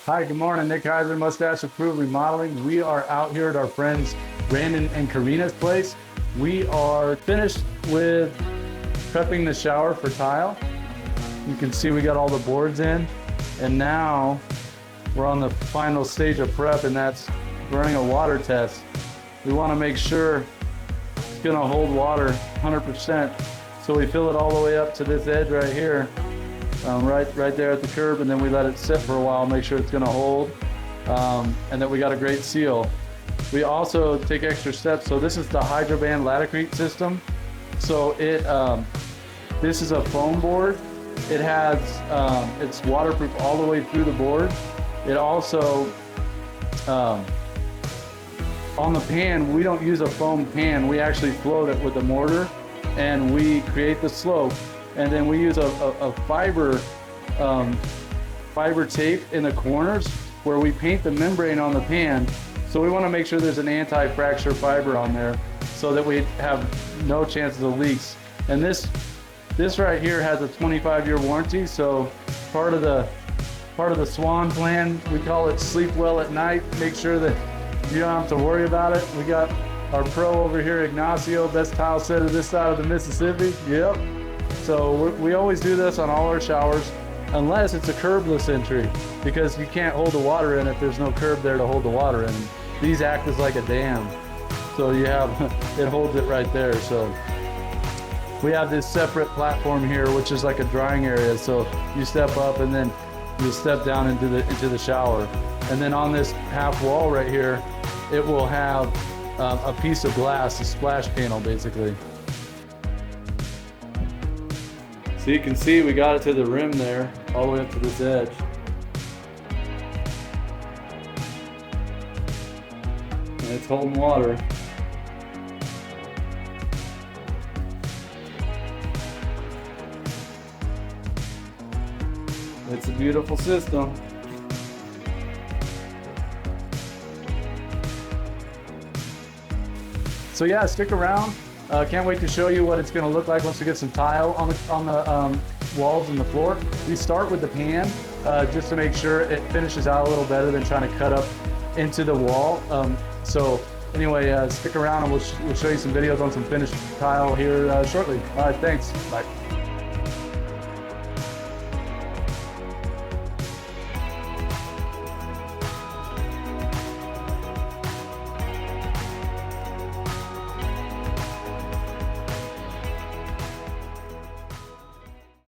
Hi, good morning. Nick Heiser, Mustache Approved Remodeling. We are out here at our friends Brandon and Corrina's place. We are finished with prepping the shower for tile. You can see we got all the boards in, and now we're on the final stage of prep, and that's running a water test. We want to make sure it's going to hold water 100%. So we fill it all the way up to this edge right here. Right there at the curb, and then we let it sit for a while, make sure it's going to hold, and that we got a great seal. We also take extra steps. So this is the Hydro Ban Laticrete system. So this is a foam board. It has it's waterproof all the way through the board. It also on the pan, we don't use a foam pan. We actually float it with a mortar, and we create the slope. And then we use a fiber tape in the corners where we paint the membrane on the pan. So we want to make sure there's an anti-fracture fiber on there so that we have no chances of leaks. And this right here has a 25-year warranty. So part of the S.W.A.N plan, we call it sleep well at night. Make sure that you don't have to worry about it. We got our pro over here, Ignacio, best tile setter this side of the Mississippi. Yep. So we always do this on all our showers, unless it's a curbless entry, because you can't hold the water in if there's no curb there to hold the water in. These act as like a dam. So you have, it holds it right there. So we have this separate platform here, which is like a drying area. So you step up and then you step down into the shower. And then on this half wall right here, it will have a piece of glass, a splash panel basically. So you can see we got it to the rim there, all the way up to this edge. And it's holding water. It's a beautiful system. So yeah, stick around. Can't wait to show you what it's going to look like once we get some tile on the walls and the floor. We start with the pan just to make sure it finishes out a little better than trying to cut up into the wall. So anyway, stick around and we'll show you some videos on some finished tile here shortly. All right, thanks. Bye.